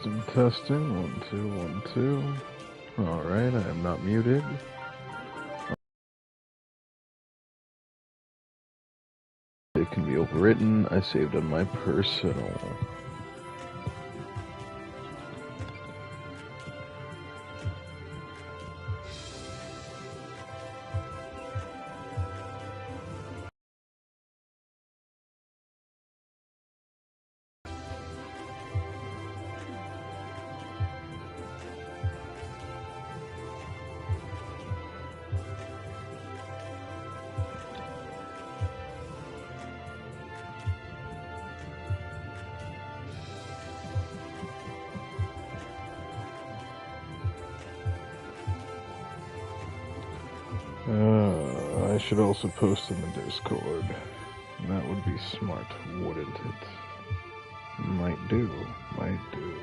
Some testing, 1, 2, 1, 2. Alright, I am not muted. It can be overwritten. I saved on my personal. I should also post in the Discord. That would be smart, wouldn't it? Might do, might do.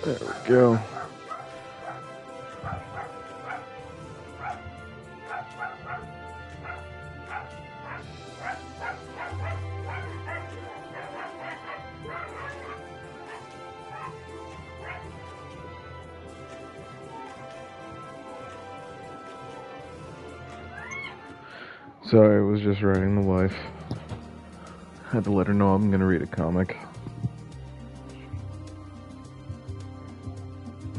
There we go. Sorry, I was just writing the wife. Had to let her know I'm gonna read a comic.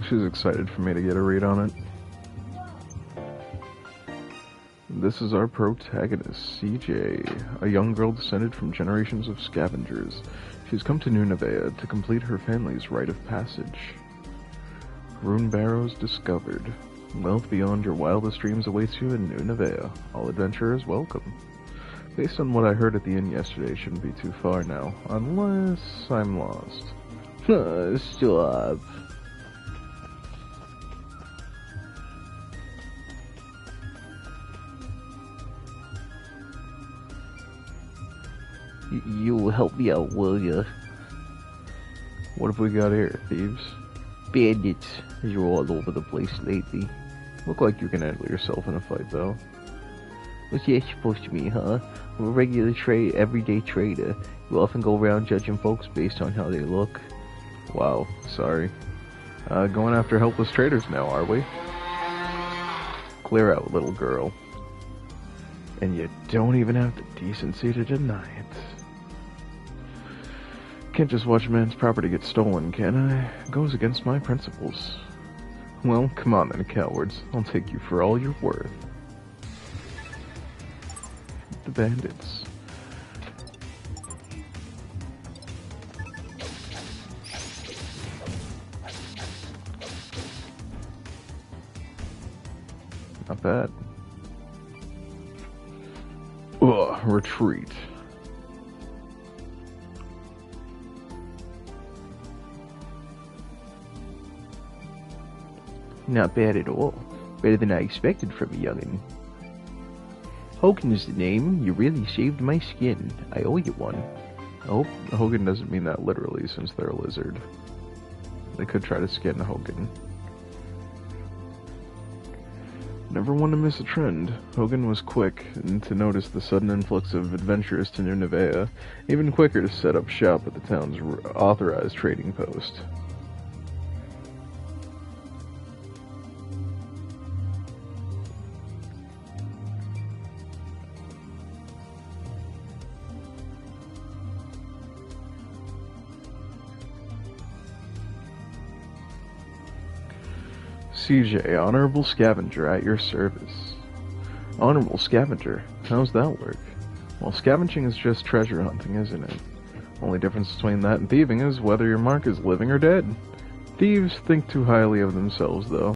She's excited for me to get a read on it. This is our protagonist, CJ, a young girl descended from generations of scavengers. She's come to New Nevea to complete her family's rite of passage. Rune barrows discovered. Wealth beyond your wildest dreams awaits you in New Nevea. All adventurers welcome. Based on what I heard at the inn yesterday, shouldn't be too far now, unless I'm lost. Stop. You help me out, will ya? What have we got here? Thieves? Bandits. You're all over the place lately. Look like you can handle yourself in a fight, though. What's that supposed to mean, huh? I'm a regular everyday trader. You often go around judging folks based on how they look. Wow, sorry. Going after helpless traders now, are we? Clear out, little girl. And you don't even have the decency to deny it. Can't just watch a man's property get stolen, can I? Goes against my principles. Well, come on then, cowards. I'll take you for all you're worth. The bandits. Not bad. Ugh, retreat. Not bad at all. Better than I expected from a youngin'. Hogan is the name. You really saved my skin. I owe you one. I hope Hogan doesn't mean that literally, since they're a lizard. They could try to skin Hogan. Never one to miss a trend. Hogan was quick to notice the sudden influx of adventurers to New Nevea, even quicker to set up shop at the town's authorized trading post. CJ, Honorable Scavenger, at your service. Honorable Scavenger? How's that work? Well, scavenging is just treasure hunting, isn't it? Only difference between that and thieving is whether your mark is living or dead. Thieves think too highly of themselves, though.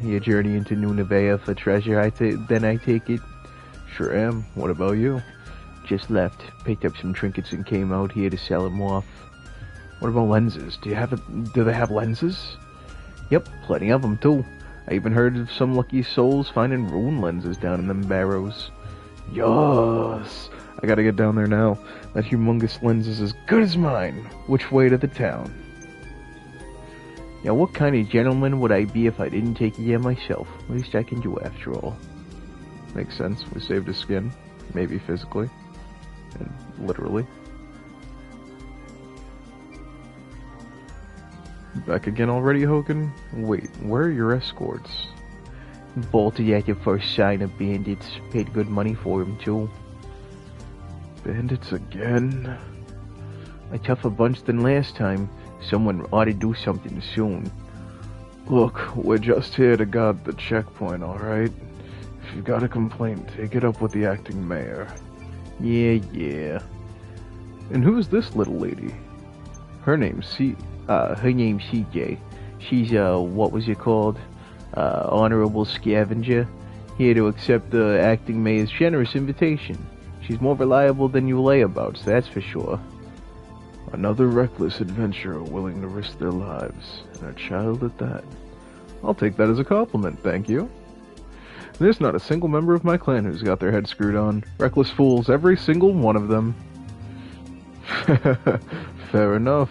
Your journey into Nunavea for treasure, then I take it? Sure am. What about you? Just left, picked up some trinkets and came out here to sell them off. What about lenses? Do they have lenses? Yep, plenty of them too. I even heard of some lucky souls finding rune lenses down in them barrows. Yes! I gotta get down there now. That humongous lens is as good as mine. Which way to the town? Yeah, what kind of gentleman would I be if I didn't take it there myself? Least I can do after all. Makes sense. We saved his skin. Maybe physically. And literally. Back again already, Hogan? Wait, where are your escorts? Bolted at the first sign of bandits. Paid good money for them, too. Bandits again? A tougher bunch than last time. Someone ought to do something soon. Look, we're just here to guard the checkpoint, alright? If you've got a complaint, take it up with the acting mayor. Yeah. And who's this little lady? Her name's CJ. She's, what was it called? Honorable scavenger. Here to accept the acting mayor's generous invitation. She's more reliable than you layabouts, that's for sure. Another reckless adventurer willing to risk their lives, and a child at that. I'll take that as a compliment, thank you. There's not a single member of my clan who's got their head screwed on. Reckless fools, every single one of them. Fair enough.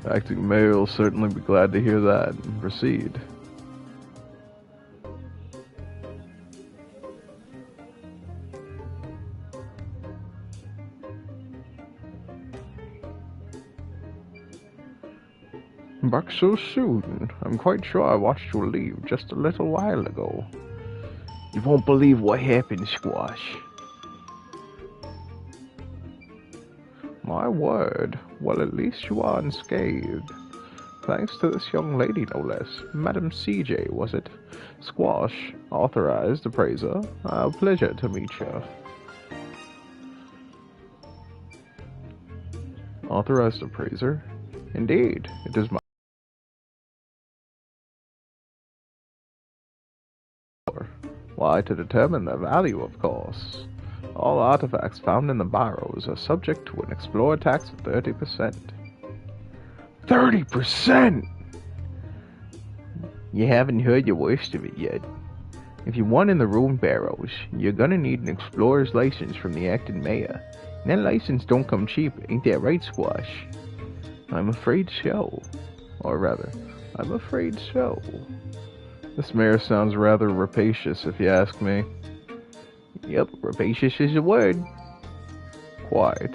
Acting mayor will certainly be glad to hear that. Proceed. Back so soon? I'm quite sure I watched you leave just a little while ago. You won't believe what happened, Squash. My word. Well, at least you are unscathed. Thanks to this young lady, no less. Madam CJ, was it? Squash, authorized appraiser. A pleasure to meet you. Authorized appraiser? Indeed, it is my... Why, to determine their value, of course. All artifacts found in the barrows are subject to an explorer tax of 30%. 30%?! You haven't heard the worst of it yet. If you want in the rune barrows, you're gonna need an explorer's license from the acting mayor. And that license don't come cheap, ain't that right, Squash? I'm afraid so. Or rather, I'm afraid so. This mayor sounds rather rapacious, if you ask me. Yep, rapacious is the word. Quite.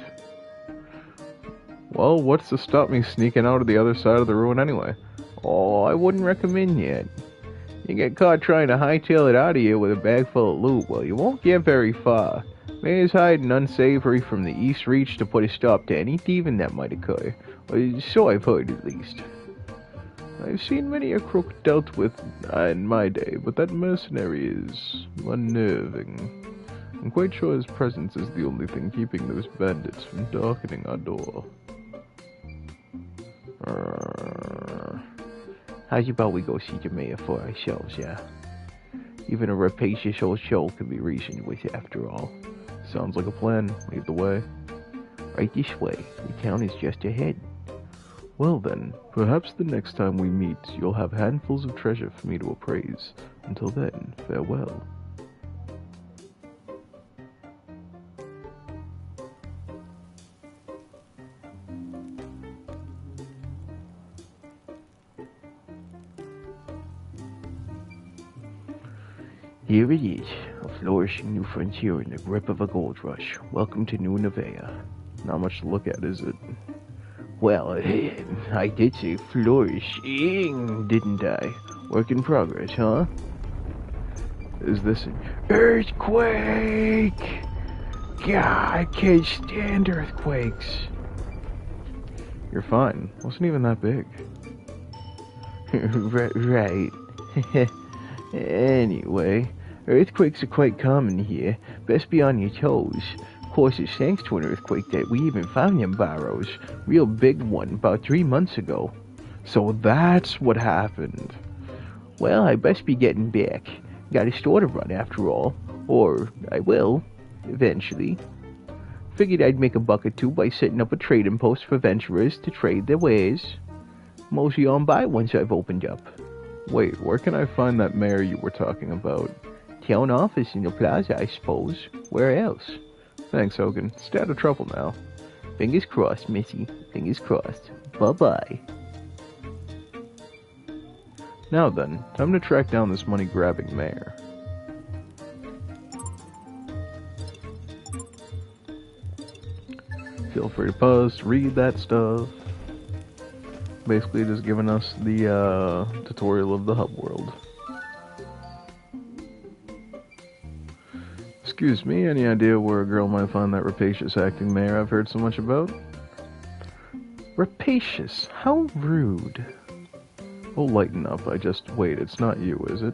Well, what's to stop me sneaking out of the other side of the ruin anyway? Oh, I wouldn't recommend it. You get caught trying to hightail it out of here with a bag full of loot, well, you won't get very far. Mayor's hiding unsavory from the East Reach to put a stop to any thieving that might occur. Or so I've heard, at least. I've seen many a crook dealt with in my day, but that mercenary is unnerving. I'm quite sure his presence is the only thing keeping those bandits from darkening our door. How's about we go see the mayor for ourselves, yeah? Even a rapacious old show can be reasoned with after all. Sounds like a plan. Lead the way. Right this way. The town is just ahead. Well then, perhaps the next time we meet, you'll have handfuls of treasure for me to appraise. Until then, farewell. Here it is, a flourishing new frontier in the grip of a gold rush. Welcome to Nunavea. Not much to look at, is it? Well, I did say flourishing, didn't I? Work in progress, huh? Is this an earthquake? God, I can't stand earthquakes. You're fine. Wasn't even that big. Right. Anyway, earthquakes are quite common here. Best be on your toes. Of course, it's thanks to an earthquake that we even found them barrows. Real big one, about 3 months ago. So that's what happened. Well, I best be getting back. Got a store to run after all. Or I will, eventually. Figured I'd make a buck or two by setting up a trading post for venturers to trade their wares. Mosey on by once I've opened up. Wait, where can I find that mayor you were talking about? Town office in the plaza, I suppose. Where else? Thanks, Hogan. Stay out of trouble now. Fingers crossed, Missy. Fingers crossed. Bye-bye. Now then, time to track down this money-grabbing mayor. Feel free to pause, read that stuff. Basically just giving us the tutorial of the hub world. Excuse me, any idea where a girl might find that rapacious acting mayor I've heard so much about? Rapacious? How rude. Oh, lighten up. Wait, it's not you, is it?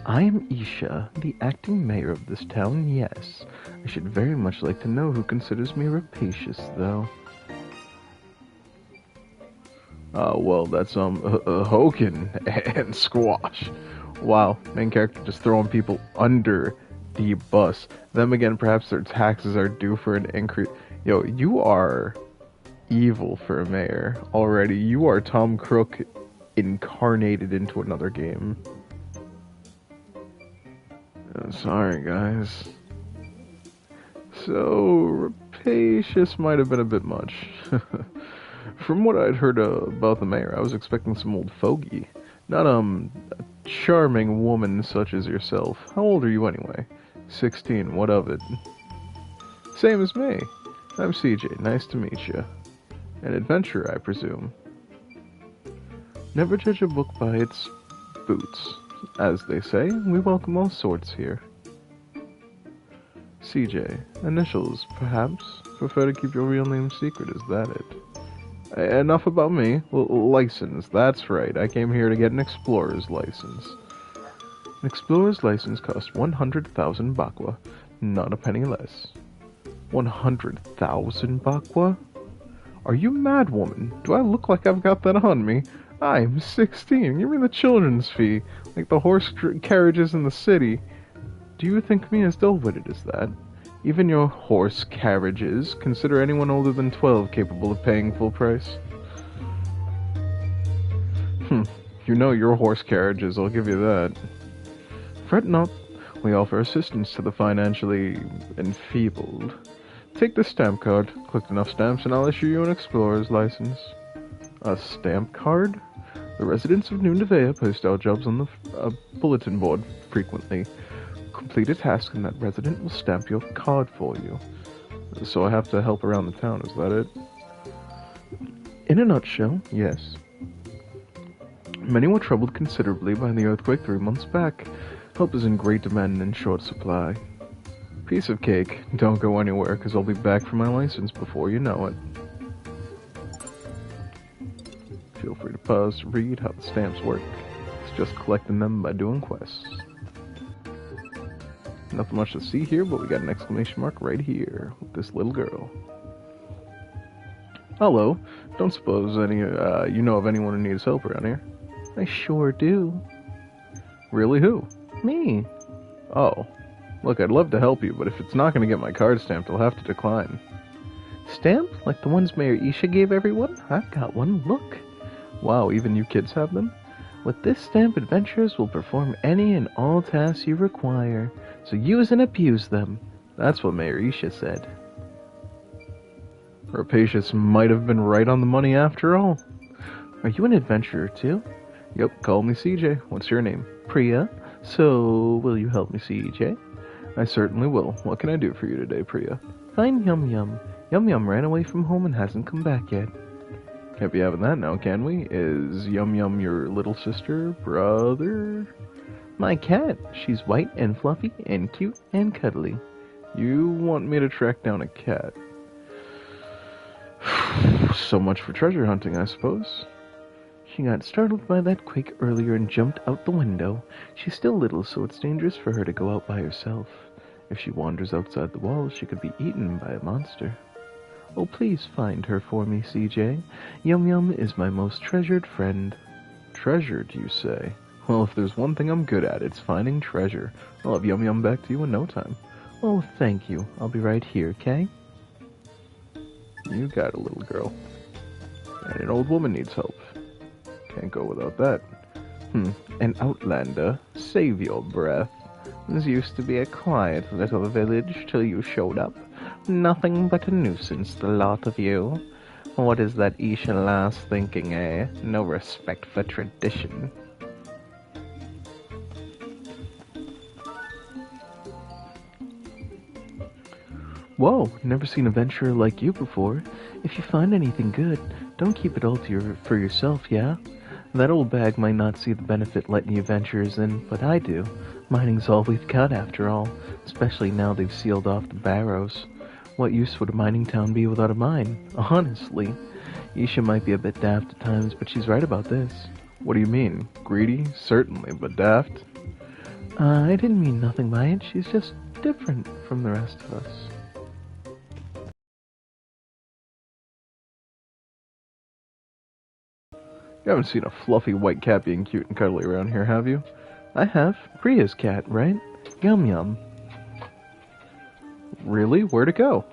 I am Isha, the acting mayor of this town, yes. I should very much like to know who considers me rapacious, though. Well, that's, Hogan and Squash. Wow, main character just throwing people under the bus. Then again, perhaps their taxes are due for an increase. Yo, you are evil for a mayor already. You are Tom Crook incarnated into another game. Sorry, guys. So, rapacious might have been a bit much. From what I'd heard about the mayor, I was expecting some old fogey. Not, a charming woman such as yourself. How old are you anyway? 16, what of it? Same as me. I'm CJ, nice to meet you. An adventurer, I presume. Never judge a book by its boots. As they say, we welcome all sorts here. CJ. Initials, perhaps? Prefer to keep your real name secret, is that it? Enough about me. License, that's right. I came here to get an explorer's license. An explorer's license costs 100,000 bakwa. Not a penny less. 100,000 bakwa? Are you mad, woman? Do I look like I've got that on me? I'm 16. Give me the children's fee, like the horse carriages in the city. Do you think me as dull-witted as that? Even your horse carriages consider anyone older than 12 capable of paying full price. You know your horse carriages, I'll give you that. Fret not. We offer assistance to the financially enfeebled. Take this stamp card, collect enough stamps, and I'll issue you an explorer's license. A stamp card? The residents of New Nevaeh post out jobs on the bulletin board frequently. Complete a task and that resident will stamp your card for you. So I have to help around the town, is that it? In a nutshell, yes. Many were troubled considerably by the earthquake 3 months back. Help is in great demand and in short supply. Piece of cake. Don't go anywhere, because I'll be back for my license before you know it. Feel free to pause to read how the stamps work. It's just collecting them by doing quests. Nothing much to see here, but we got an exclamation mark right here with this little girl. Hello. Don't suppose you know of anyone who needs help around here? I sure do. Really, who? Me. Oh. Look, I'd love to help you, but if it's not going to get my card stamped, I'll have to decline. Stamp? Like the ones Mayor Isha gave everyone? I've got one, look. Wow, even you kids have them? With this stamp, adventurers will perform any and all tasks you require, so use and abuse them. That's what Mayor Isha said. Rapacious might have been right on the money after all. Are you an adventurer too? Yep, call me CJ. What's your name? Priya. So, will you help me, CJ? I certainly will. What can I do for you today, Priya? Find Yum Yum. Yum Yum ran away from home and hasn't come back yet. Can't be having that now, can we? Is Yum Yum your little sister, brother? My cat. She's white and fluffy and cute and cuddly. You want me to track down a cat? So much for treasure hunting, I suppose. She got startled by that quake earlier and jumped out the window. She's still little, so it's dangerous for her to go out by herself. If she wanders outside the walls, she could be eaten by a monster. Oh, please find her for me, CJ. Yum Yum is my most treasured friend. Treasure, do you say? Well, if there's one thing I'm good at, it's finding treasure. I'll have Yum Yum back to you in no time. Oh, thank you. I'll be right here, okay? You got it, little girl. And an old woman needs help. Can't go without that. An outlander. Save your breath. This used to be a quiet little village till you showed up. Nothing but a nuisance, the lot of you. What is that Isha lass thinking, eh? No respect for tradition. Whoa, never seen a venturer like you before. If you find anything good, don't keep it all for yourself, yeah? That old bag might not see the benefit letting you adventurers in, but I do. Mining's all we've got, after all, especially now they've sealed off the barrows. What use would a mining town be without a mine? Honestly. Isha might be a bit daft at times, but she's right about this. What do you mean? Greedy? Certainly, but daft? I didn't mean nothing by it. She's just different from the rest of us. You haven't seen a fluffy white cat being cute and cuddly around here, have you? I have. Priya's cat, right? Yum Yum. Really? Where'd it go?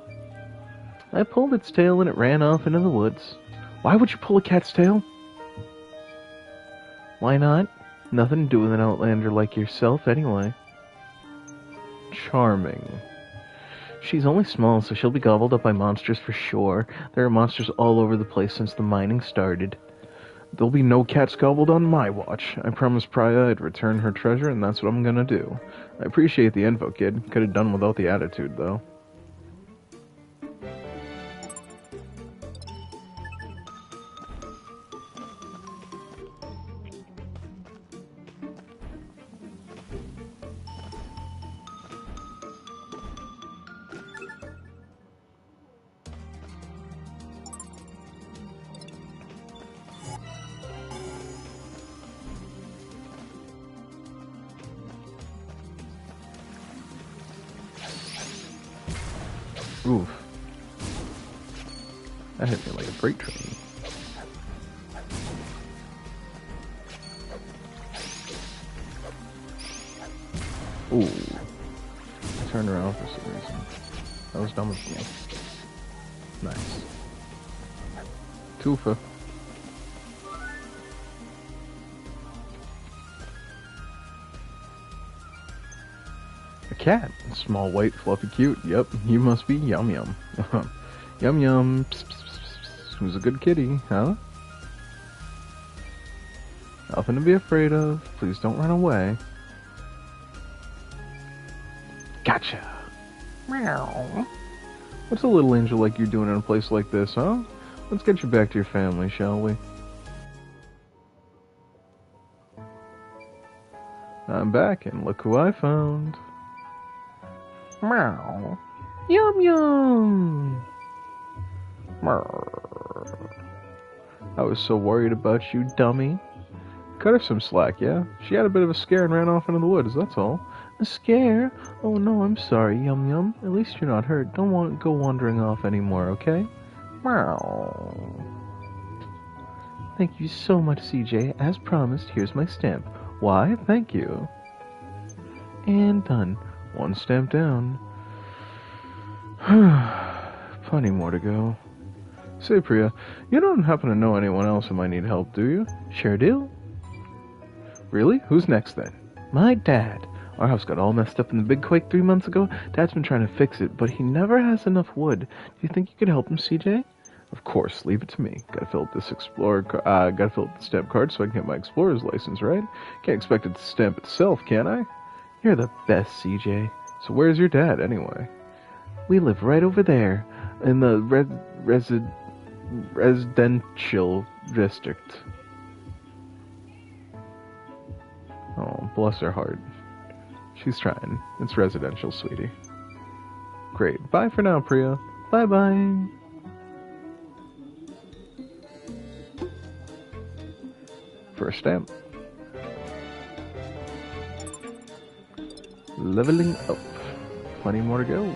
I pulled its tail and it ran off into the woods. Why would you pull a cat's tail? Why not? Nothing to do with an outlander like yourself, anyway. Charming. She's only small, so she'll be gobbled up by monsters for sure. There are monsters all over the place since the mining started. There'll be no cats gobbled on my watch. I promised Priya I'd return her treasure, and that's what I'm gonna do. I appreciate the info, kid. Could have done without the attitude, though. Oof. That hit me like a freight train. Ooh. I turned around for some reason. That was dumb of me. Nice. Tufa. A cat. Small, white, fluffy, cute. Yep, you must be Yum Yum. Yum Yum. Psst, psst, psst, psst. Who's a good kitty, huh? Nothing to be afraid of. Please don't run away. Gotcha. Meow. What's a little angel like you doing in a place like this, huh? Let's get you back to your family, shall we? I'm back, and look who I found. Meow. Yum Yum! I was so worried about you, dummy. Cut her some slack, yeah? She had a bit of a scare and ran off into the woods, that's all. A scare? Oh no, I'm sorry, Yum Yum. At least you're not hurt. Don't go wandering off anymore, okay? Meow. Thank you so much, CJ. As promised, here's my stamp. Why, thank you. And done. One stamp down. Plenty more to go. Say, Priya, you don't happen to know anyone else who might need help, do you? Sure do. Really? Who's next, then? My dad. Our house got all messed up in the big quake 3 months ago. Dad's been trying to fix it, but he never has enough wood. Do you think you could help him, CJ? Of course, leave it to me. Gotta fill out this gotta fill out the stamp card so I can get my explorer's license, right? Can't expect it to stamp itself, can I? You're the best, CJ. So where's your dad, anyway? We live right over there, in the residential district. Oh, bless her heart. She's trying. It's residential, sweetie. Great. Bye for now, Priya. Bye-bye. For a stamp. Leveling up. Plenty more to go.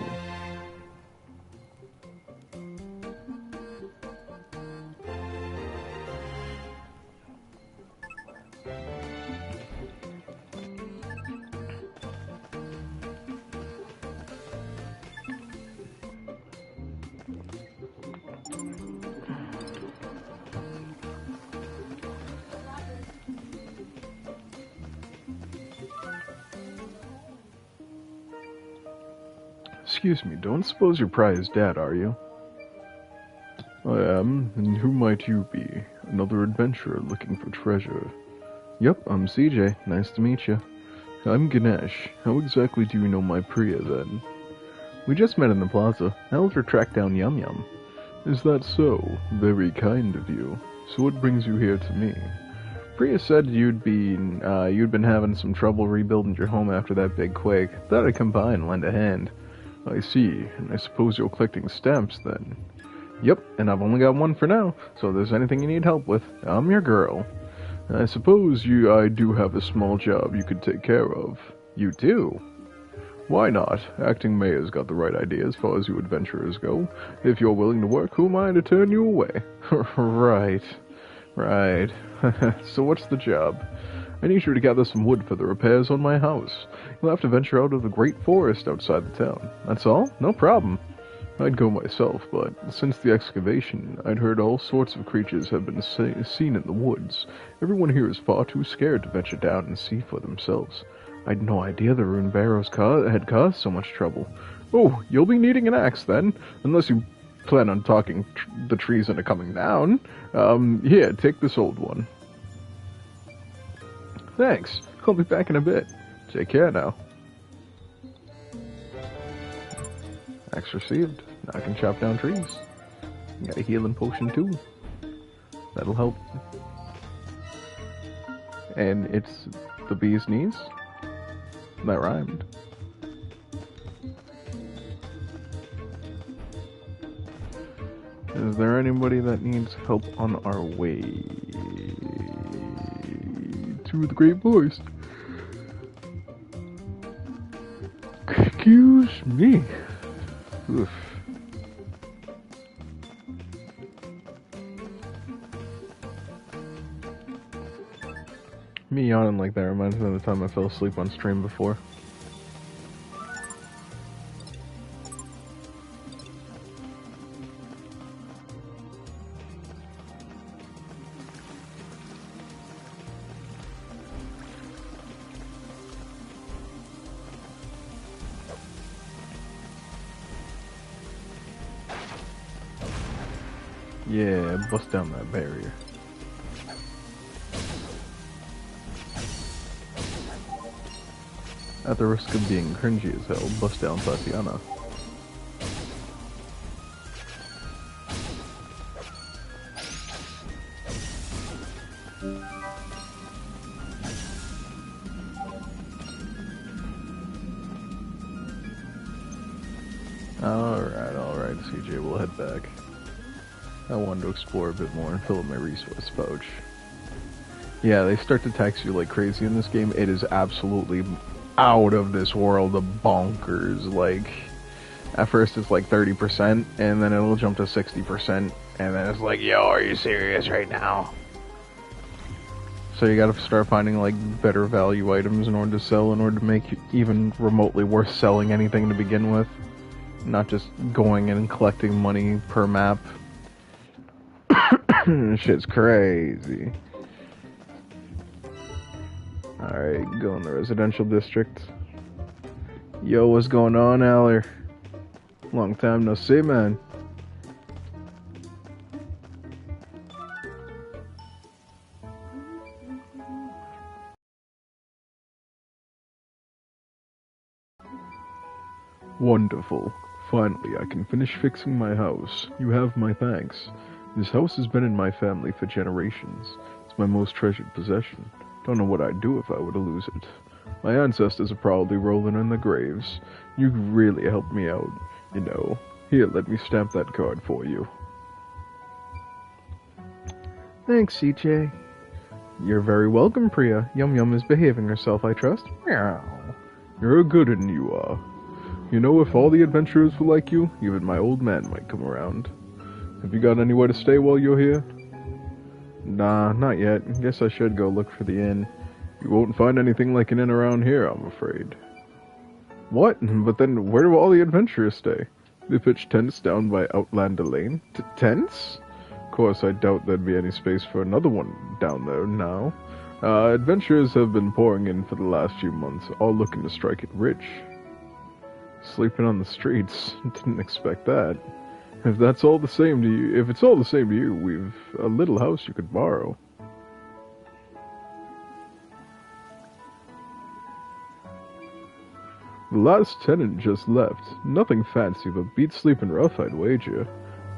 Excuse me, don't suppose you're Priya's dad, are you? I am, and who might you be? Another adventurer looking for treasure. Yep, I'm CJ. Nice to meet you. I'm Ganesh. How exactly do you know my Priya, then? We just met in the plaza. I helped her track down Yum Yum. Is that so? Very kind of you. So what brings you here to me? Priya said you'd been having some trouble rebuilding your home after that big quake. Thought I'd come by and lend a hand. I see, and I suppose you're collecting stamps, then? Yep, and I've only got one for now, so if there's anything you need help with, I'm your girl. I suppose I do have a small job you could take care of. You do? Why not? Acting mayor's got the right idea as far as you adventurers go. If you're willing to work, who am I to turn you away? Right. So what's the job? I need you to gather some wood for the repairs on my house. You'll have to venture out of the great forest outside the town. That's all? No problem. I'd go myself, but since the excavation, I'd heard all sorts of creatures have been seen in the woods. Everyone here is far too scared to venture down and see for themselves. I'd no idea the ruined barrows had caused so much trouble. Oh, you'll be needing an axe then, unless you plan on talking the trees into coming down. Here, take this old one. Thanks. I'll be back in a bit. Take care now. Axe received. Now I can chop down trees. Got a healing potion too. That'll help. And it's the bee's knees. That rhymed. Is there anybody that needs help on our way to the Great Forest? Excuse me. Oof. Me yawning like that reminds me of the time I fell asleep on stream before. Yeah, bust down that barrier. At the risk of being cringy as hell, bust down Tatiana. Alright, CJ, we'll head back. I wanted to explore a bit more and fill up my resource pouch. Yeah, they start to tax you like crazy in this game. It is absolutely out of this world of bonkers. Like, at first it's like 30%, and then it'll jump to 60%, and then it's like, yo, are you serious right now? So you gotta start finding like better value items in order to sell, in order to make even remotely worth selling anything to begin with. Not just going in and collecting money per map. Shit's crazy. Alright, go in the residential district. Yo, what's going on, Aller? Long time no see, man. Wonderful. Finally, I can finish fixing my house. You have my thanks. This house has been in my family for generations. It's my most treasured possession. Don't know what I'd do if I were to lose it. My ancestors are probably rolling in the graves. You really helped me out, you know. Here, let me stamp that card for you. Thanks, CJ. You're very welcome, Priya. Yum Yum is behaving herself, I trust. Meow. You're a good un, you are. You know, if all the adventurers were like you, even my old man might come around. Have you got anywhere to stay while you're here? Nah, not yet. Guess I should go look for the inn. You won't find anything like an inn around here, I'm afraid. What? But then where do all the adventurers stay? They pitch tents down by Outlander Lane? Tents? Of course, I doubt there'd be any space for another one down there now. Adventurers have been pouring in for the last few months, all looking to strike it rich. Sleeping on the streets. Didn't expect that. If that's all the same to you, if it's all the same to you, we've a little house you could borrow. The last tenant just left. Nothing fancy, but beats sleeping rough, I'd wager.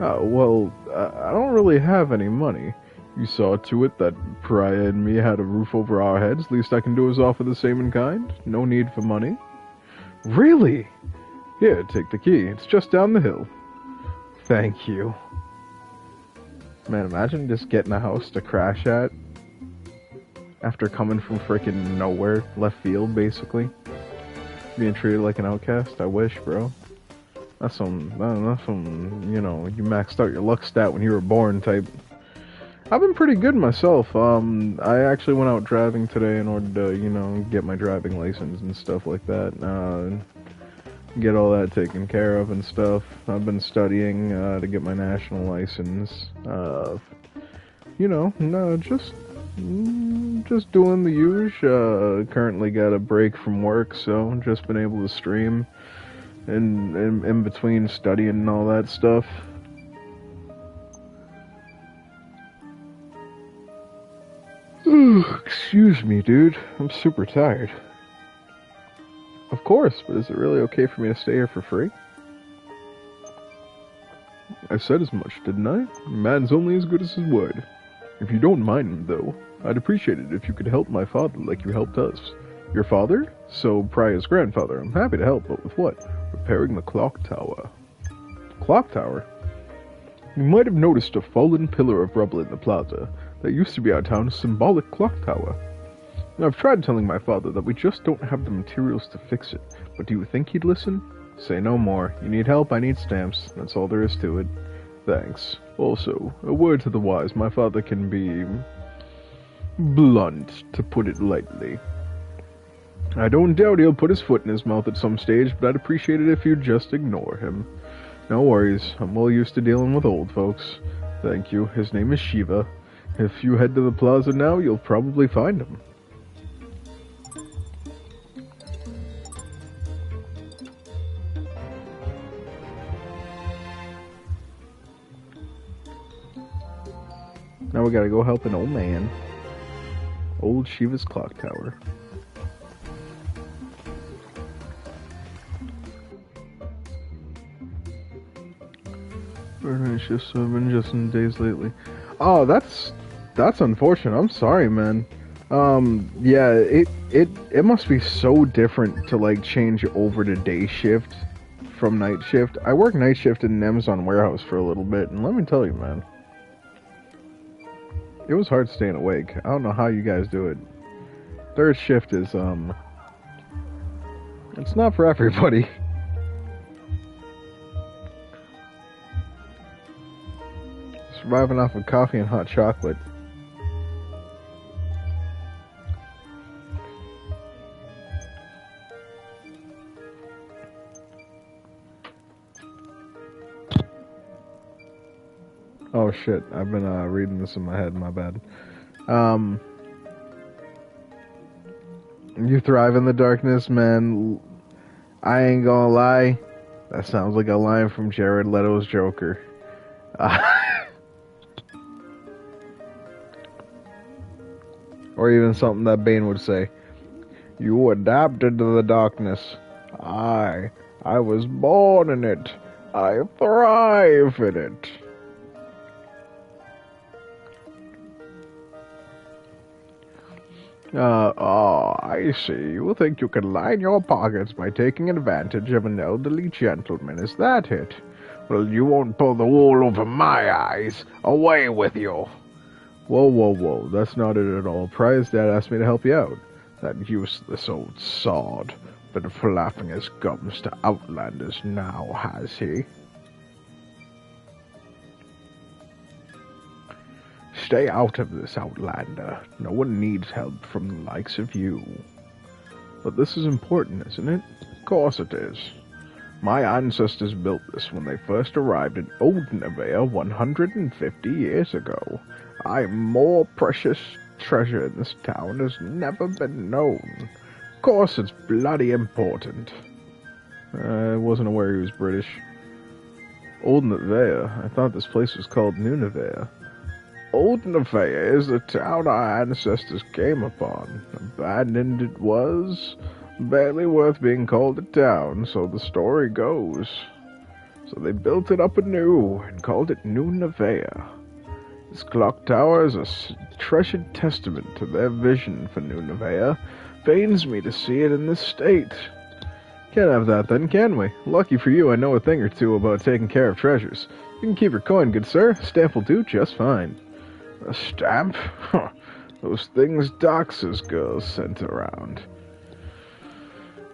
Well, I don't really have any money. You saw to it that Pariah and me had a roof over our heads. Least I can do is offer the same in kind. No need for money. Really? Here, take the key. It's just down the hill. Thank you. Man, imagine just getting a house to crash at after coming from frickin' nowhere, left field, basically. Being treated like an outcast. I wish, bro. That's some, you know, you maxed out your luck stat when you were born type. I've been pretty good myself. I actually went out driving today in order to, you know, get my driving license and stuff like that. Get all that taken care of and stuff. I've been studying to get my national license. You know, no, just doing the usual. Currently got a break from work, so just been able to stream in between studying and all that stuff. Excuse me, dude. I'm super tired. Of course, but is it really okay for me to stay here for free? I said as much, didn't I? Man's only as good as his word. If you don't mind, though, I'd appreciate it if you could help my father like you helped us. Your father? So, Pariah's grandfather. I'm happy to help, but with what? Repairing the clock tower. Clock tower? You might have noticed a fallen pillar of rubble in the plaza. That used to be our town's symbolic clock tower. Now, I've tried telling my father that we just don't have the materials to fix it, but do you think he'd listen? Say no more. You need help, I need stamps. That's all there is to it. Thanks. Also, a word to the wise, my father can be blunt, to put it lightly. I don't doubt he'll put his foot in his mouth at some stage, but I'd appreciate it if you'd just ignore him. No worries, I'm well used to dealing with old folks. Thank you, his name is Shiva. If you head to the plaza now, you'll probably find him. Now we gotta go help an old man. Old Shiva's clock tower. It's just I've been just in days lately. Oh, that's unfortunate. I'm sorry, man. Yeah, it must be so different to like change over to day shift from night shift. I worked night shift in an Amazon warehouse for a little bit, and let me tell you, man, it was hard staying awake. I don't know how you guys do it. Third shift is it's not for everybody. Surviving off of coffee and hot chocolate. Oh shit, I've been reading this in my head, my bad. You thrive in the darkness, man. I ain't gonna lie. That sounds like a line from Jared Leto's Joker. Or even something that Bane would say. You adapted to the darkness. I was born in it. I thrive in it. I see. You think you can line your pockets by taking advantage of an elderly gentleman, is that it? Well, you won't pull the wool over my eyes. Away with you. Whoa, that's not it at all. Pariah's dad asked me to help you out. That useless old sod. Been flapping his gums to outlanders now, has he? Stay out of this, Outlander. No one needs help from the likes of you. But this is important, isn't it? Of course it is. My ancestors built this when they first arrived in Old Nevaeh 150 years ago. A more precious treasure in this town has never been known. Of course it's bloody important. I wasn't aware he was British. Old Nevea? I thought this place was called New Nevea. Old Nevea is the town our ancestors came upon. Abandoned it was, barely worth being called a town, so the story goes. So they built it up anew and called it New Nevea. This clock tower is a treasured testament to their vision for New Nevea. Pains me to see it in this state. Can't have that then, can we? Lucky for you, I know a thing or two about taking care of treasures. You can keep your coin, good sir. Stamp will do just fine. A stamp? Huh. Those things Dox's girls sent around.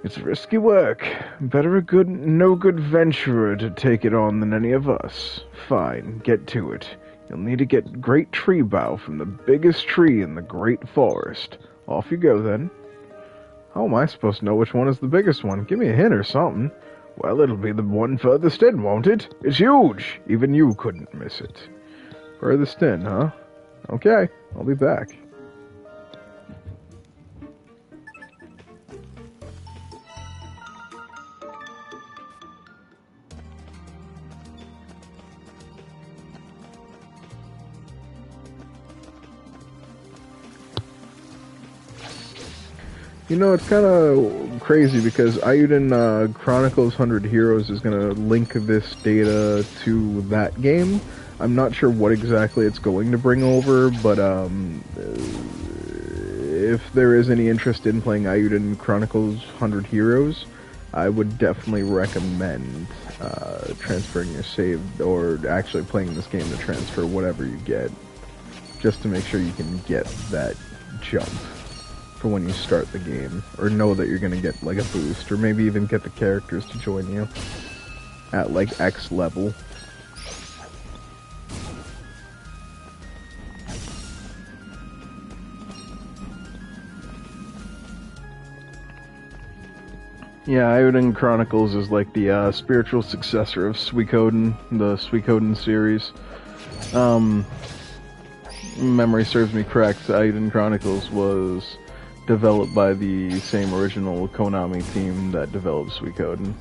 It's risky work. Better a no-good venturer to take it on than any of us. Fine, get to it. You'll need to get great tree bough from the biggest tree in the great forest. Off you go, then. How am I supposed to know which one is the biggest one? Give me a hint or something. Well, it'll be the one furthest in, won't it? It's huge! Even you couldn't miss it. Furthest in, huh? Okay, I'll be back. You know, it's kind of crazy because Eiyuden Chronicles 100 Heroes is going to link this data to that game. I'm not sure what exactly it's going to bring over, but if there is any interest in playing Eiyuden Chronicles 100 Heroes, I would definitely recommend transferring your save, or actually playing this game to transfer whatever you get, just to make sure you can get that jump for when you start the game, or know that you're gonna get like a boost, or maybe even get the characters to join you at like X level. Yeah, Eiyuden Chronicles is like the spiritual successor of Suikoden, the Suikoden series. Memory serves me correct, Eiyuden Chronicles was developed by the same original Konami team that developed Suikoden.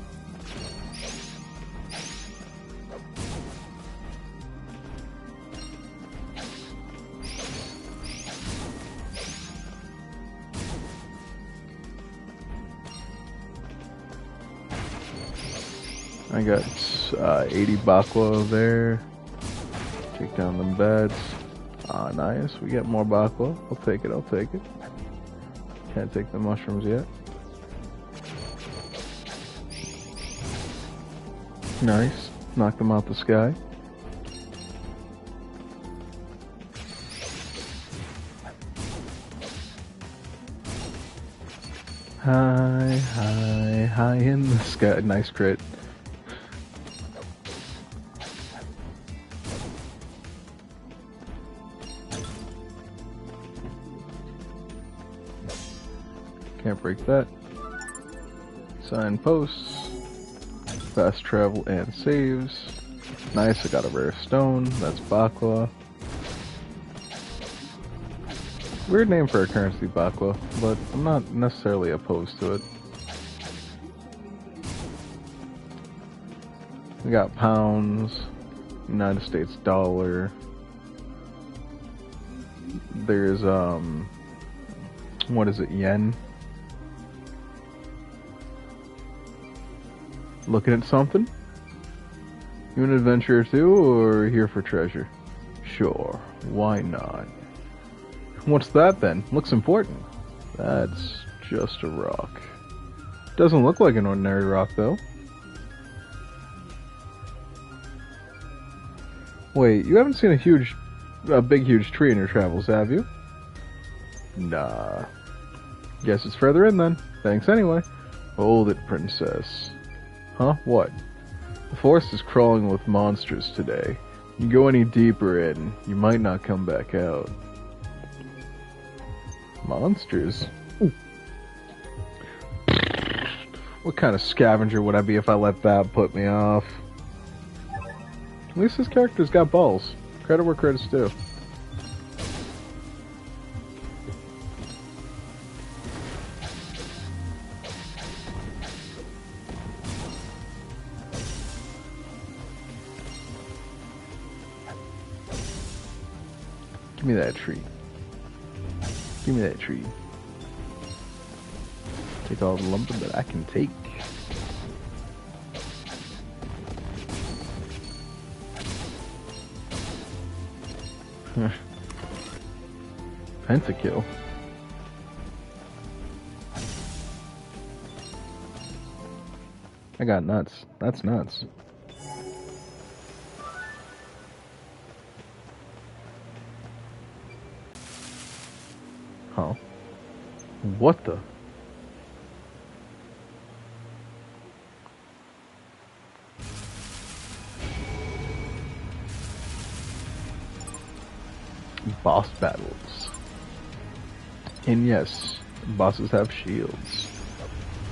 I got 80 Bakwa there. Take down them beds. Ah, nice. We get more Bakwa. I'll take it, I'll take it. Can't take the mushrooms yet. Nice. Knock them out the sky. High, high, high in the sky. Nice crit. Can't break that. Signposts. Fast travel and saves. Nice, I got a rare stone. That's Bakwa. Weird name for a currency, Bakwa, but I'm not necessarily opposed to it. We got pounds, United States dollar. There's, what is it, yen? Looking at something? You an adventurer too, or here for treasure? Sure, why not? What's that then? Looks important. That's just a rock. Doesn't look like an ordinary rock though. Wait, you haven't seen a big huge tree in your travels, have you? Nah. Guess it's further in then. Thanks anyway. Hold it, princess. Huh? What? The forest is crawling with monsters today. You go any deeper in, you might not come back out. Monsters? Ooh. What kind of scavenger would I be if I let that put me off? At least this character's got balls. Credit where credit's due. me that tree. Give me that tree. Take all the lumber that I can take. Pentakill. I got nuts. That's nuts. Huh? What the? Boss battles. And yes, bosses have shields.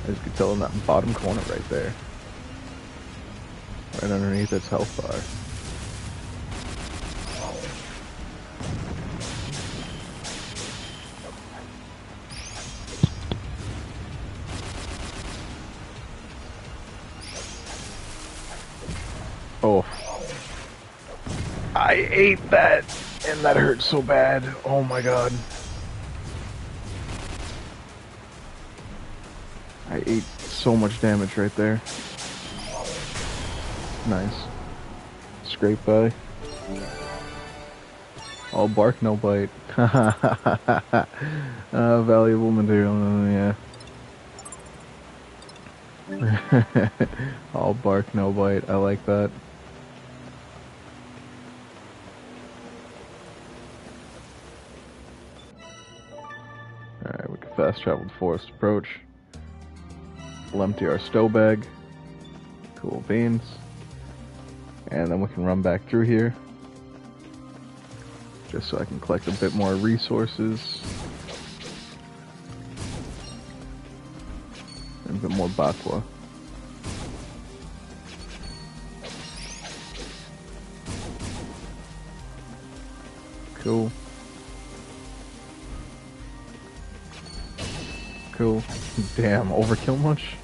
As you can tell in that bottom corner right there. Right underneath its health bar. Oh. I ate that! And that hurt so bad. Oh my god. I ate so much damage right there. Nice. Scrape by. All bark, no bite. Valuable material, yeah. All bark, no bite. I like that. Alright, we can fast travel to Forest Approach. We'll empty our stow bag. Cool beans. And then we can run back through here. Just so I can collect a bit more resources. And a bit more bakwa. Cool. Cool. Damn, overkill much?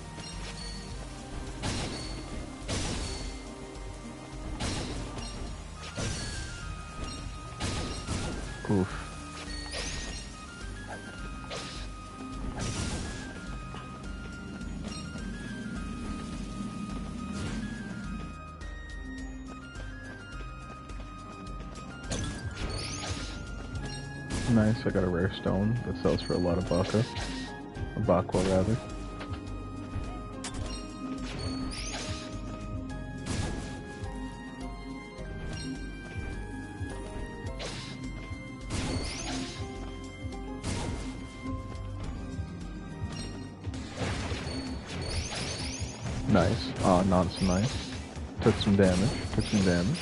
Oof. Nice, I got a rare stone that sells for a lot of baka. Or bakwa, rather. Nice. Oh, not so nice. Took some damage. Took some damage.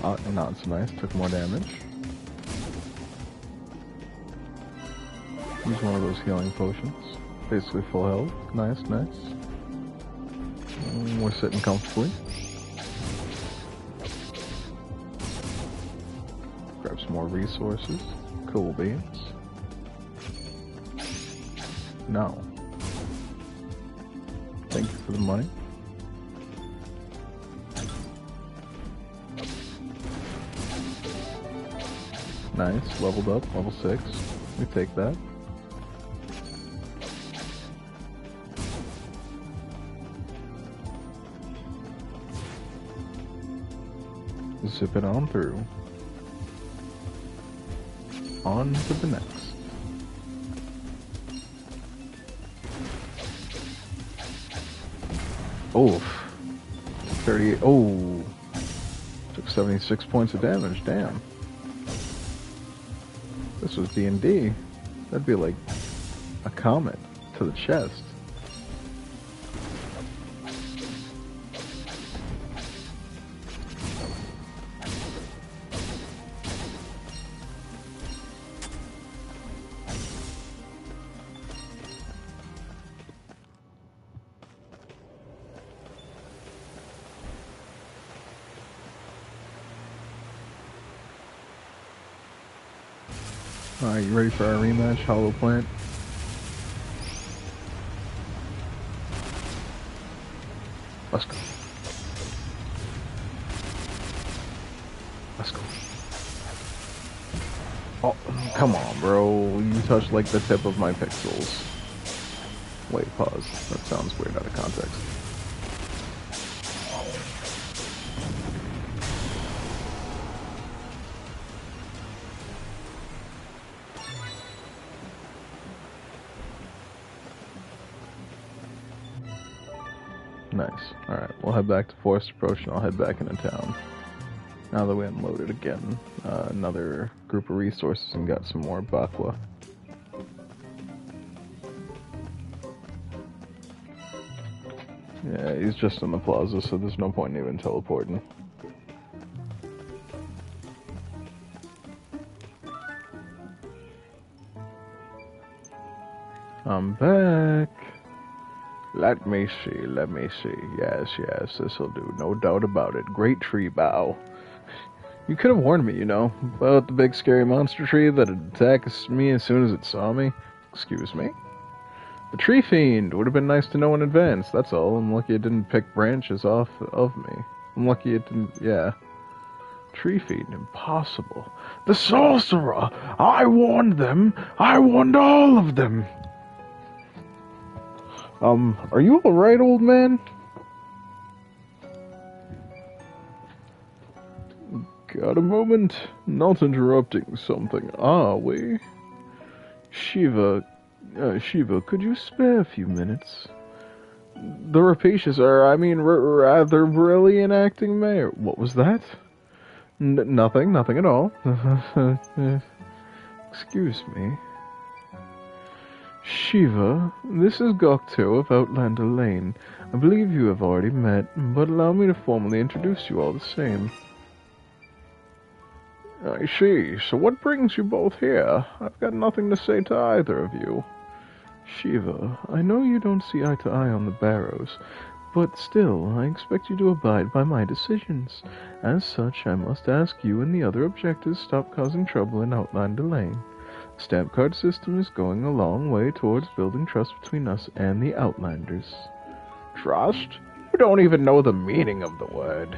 Oh, not so nice. Took more damage. Use one of those healing potions. Basically full health. Nice, nice. We're sitting comfortably. Grab some more resources. Cool beans. No. Thank you for the money. Nice, leveled up, level 6. We take that. Zip it on through. On to the next. Oof. 38. Oh. Took 76 points of damage. Damn. This was D&D. That'd be like a comet to the chest. Alright, you ready for our rematch, Hollow Plant? Let's go. Let's go. Come on, bro. You touched like the tip of my pixels. Wait, pause. That sounds weird out of context. Nice. Alright, we'll head back to Forest Approach and I'll head back into town. Now that we unloaded again, another group of resources and got some more bakwa. Yeah, he's just in the plaza, so there's no point in even teleporting. I'm back. Let me see. Yes, this'll do. No doubt about it. Great tree bough. You could have warned me, you know, about the big scary monster tree that'd attack me as soon as it saw me. Excuse me? The tree fiend! Would have been nice to know in advance, that's all. I'm lucky it didn't pick branches off of me. I'm lucky it didn't, yeah. Tree fiend, impossible. The sorcerer! I warned them! I warned all of them! Are you alright, old man? Got a moment? Not interrupting something, are we? Shiva, could you spare a few minutes? The rapacious are, rather brilliant acting mayor. What was that? Nothing at all. Excuse me. Shiva, this is Gokto of Outlander Lane. I believe you have already met, but allow me to formally introduce you all the same. I see. So what brings you both here? I've got nothing to say to either of you. Shiva, I know you don't see eye to eye on the Barrows, but still, I expect you to abide by my decisions. As such, I must ask you and the other objectives stop causing trouble in Outlander Lane. The stamp card system is going a long way towards building trust between us and the Outlanders. Trust? You don't even know the meaning of the word.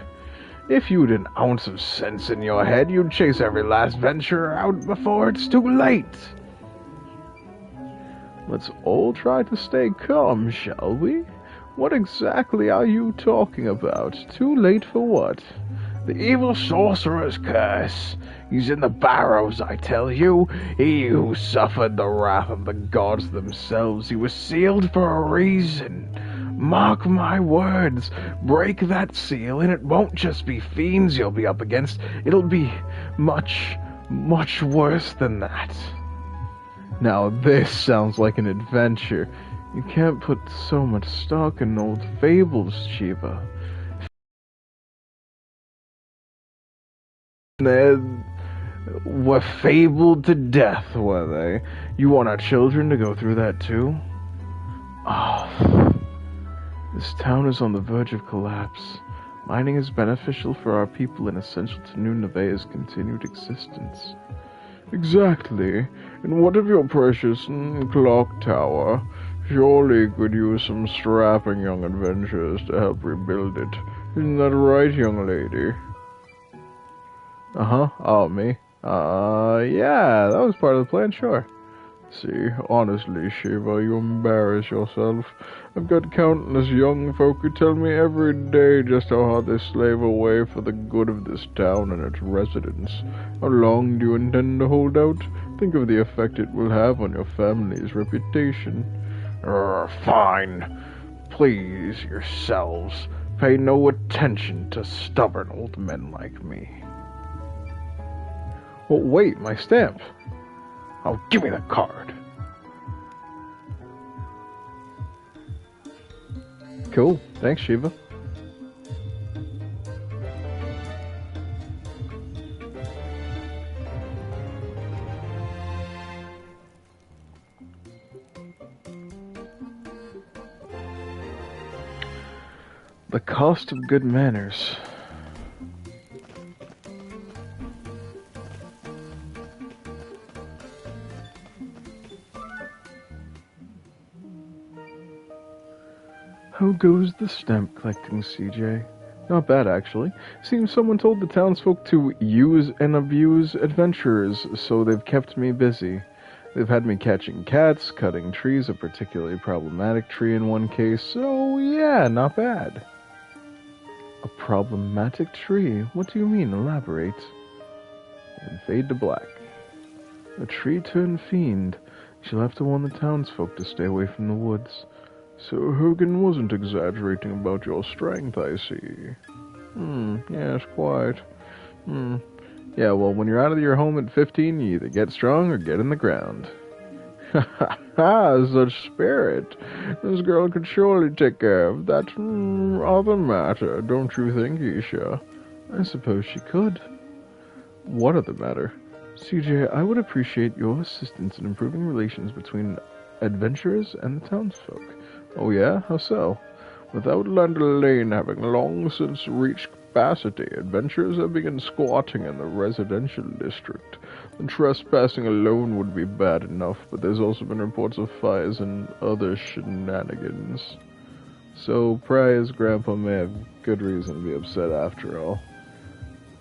If you'd an ounce of sense in your head, you'd chase every last venture out before it's too late. Let's all try to stay calm, shall we? What exactly are you talking about? Too late for what? The evil sorcerer's curse. He's in the Barrows, I tell you. He who suffered the wrath of the gods themselves. He was sealed for a reason. Mark my words. Break that seal, and it won't just be fiends you'll be up against. It'll be much, much worse than that. Now this sounds like an adventure. You can't put so much stock in old fables, Shiva. They were fabled to death, were they? You want our children to go through that too? Oh, this town is on the verge of collapse. Mining is beneficial for our people and essential to New Nevaeh's continued existence. Exactly. And what of your precious clock tower? Surely could use some strapping young adventurers to help rebuild it. Isn't that right, young lady? Uh-huh. Oh, me? Yeah, that was part of the plan, sure. See, honestly, Shiva, you embarrass yourself. I've got countless young folk who tell me every day just how hard they slave away for the good of this town and its residents. How long do you intend to hold out? Think of the effect it will have on your family's reputation. Fine. Please yourselves. Pay no attention to stubborn old men like me. Oh, wait, my stamp. Oh, give me the card. Cool. Thanks, Shiva. The cost of good manners. How goes the stamp collecting, CJ? Not bad, actually. Seems someone told the townsfolk to use and abuse adventurers, so they've kept me busy. They've had me catching cats, cutting trees, a particularly problematic tree in one case, so yeah, not bad. A problematic tree? What do you mean? Elaborate. And fade to black. A tree turned fiend. She'll have to warn the townsfolk to stay away from the woods. So Hogan wasn't exaggerating about your strength, I see. Yes, quite. Yeah, well, when you're out of your home at 15, you either get strong or get in the ground. Ha ha ha, such spirit. This girl could surely take care of that, other matter, don't you think, Isha? I suppose she could. What other matter? CJ, I would appreciate your assistance in improving relations between adventurers and the townsfolk. Oh yeah? How so? With Outlander Lane having long since reached capacity, adventurers have begun squatting in the residential district. The trespassing alone would be bad enough, but there's also been reports of fires and other shenanigans. So Priya's grandpa may have good reason to be upset after all.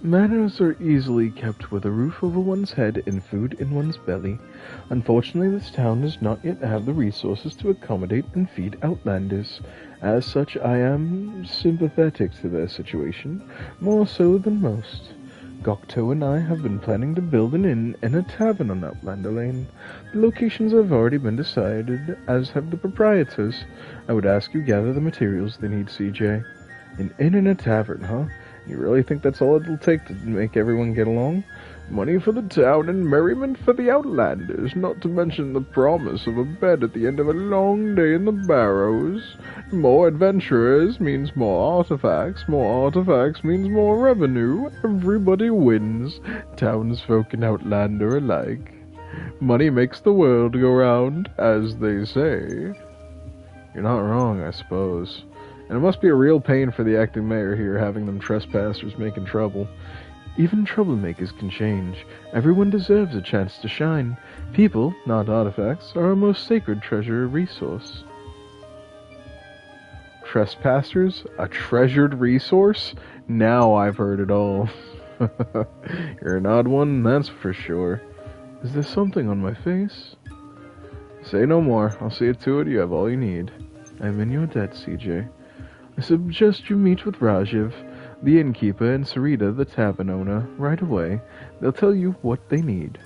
Manners are easily kept with a roof over one's head and food in one's belly. Unfortunately, this town does not yet have the resources to accommodate and feed outlanders. As such, I am sympathetic to their situation, more so than most. Gokto and I have been planning to build an inn and a tavern on Outlander Lane. The locations have already been decided, as have the proprietors. I would ask you gather the materials they need, CJ. An inn and a tavern, huh? You really think that's all it'll take to make everyone get along? Money for the town and merriment for the outlanders, not to mention the promise of a bed at the end of a long day in the barrows. More adventurers means more artifacts means more revenue. Everybody wins, townsfolk and outlander alike. Money makes the world go round, as they say. You're not wrong, I suppose. And it must be a real pain for the acting mayor here, having them trespassers making trouble. Even troublemakers can change. Everyone deserves a chance to shine. People, not artifacts, are our most sacred treasure resource. Trespassers? A treasured resource? Now I've heard it all. You're an odd one, that's for sure. Is there something on my face? Say no more. I'll see it to it you have all you need. I'm in your debt, CJ. I suggest you meet with Rajiv, the innkeeper, and Sarita, the tavern owner, right away. They'll tell you what they need.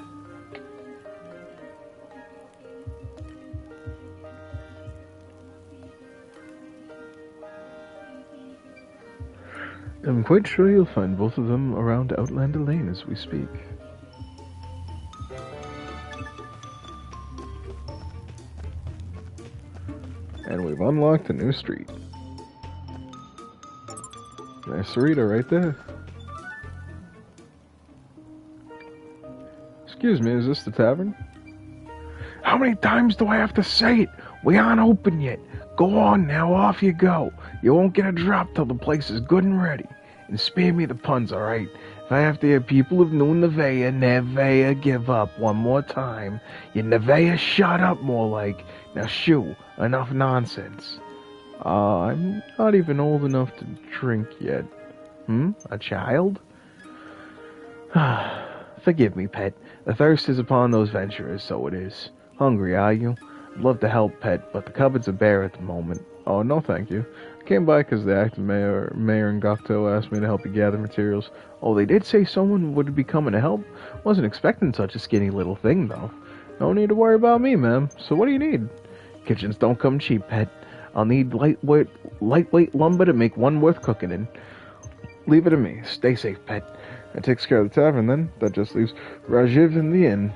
I'm quite sure you'll find both of them around Outlander Lane as we speak. And we've unlocked a new street. There's Sarita right there. Excuse me, is this the tavern? How many times do I have to say it? We aren't open yet. Go on now, off you go. You won't get a drop till the place is good and ready. And spare me the puns, alright? If I have to hear people of New Nevea give up one more time, you Nevea shut up more like. Now shoo, enough nonsense. I'm not even old enough to drink yet. A child? Forgive me, pet. The thirst is upon those venturers, so it is. Hungry, are you? I'd love to help, pet, but the cupboards are bare at the moment. Oh, no thank you. I came by because the acting mayor and Gokto asked me to help you gather materials. Oh, they did say someone would be coming to help. Wasn't expecting such a skinny little thing, though. No need to worry about me, ma'am. So what do you need? Kitchens don't come cheap, pet. I'll need lightweight lumber to make one worth cooking in. Leave it to me. Stay safe, pet. That takes care of the tavern, then. That just leaves Rajiv in the inn.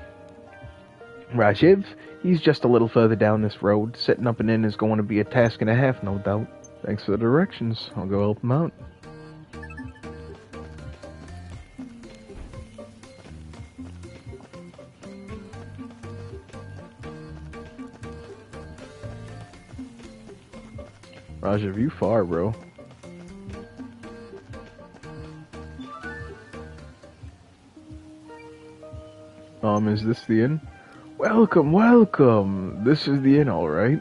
Rajiv? He's just a little further down this road. Setting up an inn is going to be a task and a half, no doubt. Thanks for the directions. I'll go help him out. Rajiv, you far, bro. Is this the inn? Welcome, welcome! This is the inn, alright.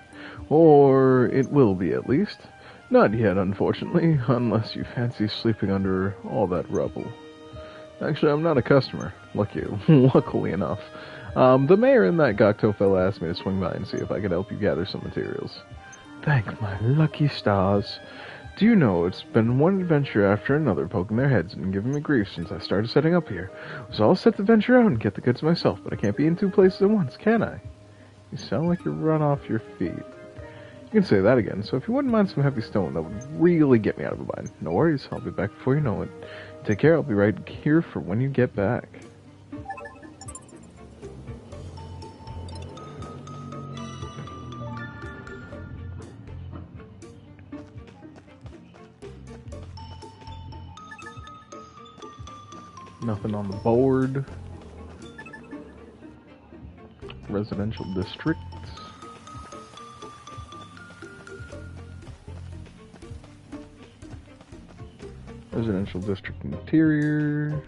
Or it will be, at least. Not yet, unfortunately, unless you fancy sleeping under all that rubble. Actually, I'm not a customer. Luckily enough. The mayor and that Gokto fella asked me to swing by and see if I could help you gather some materials. Thank my lucky stars. Do you know, it's been one adventure after another poking their heads and giving me grief since I started setting up here. So I'll set the venture out and get the goods myself, but I can't be in two places at once, can I? You sound like you're run off your feet. You can say that again, so if you wouldn't mind some heavy stone, that would really get me out of a bind. No worries, I'll be back before you know it. Take care, I'll be right here for when you get back. Nothing on the board. Residential districts. Residential district interior.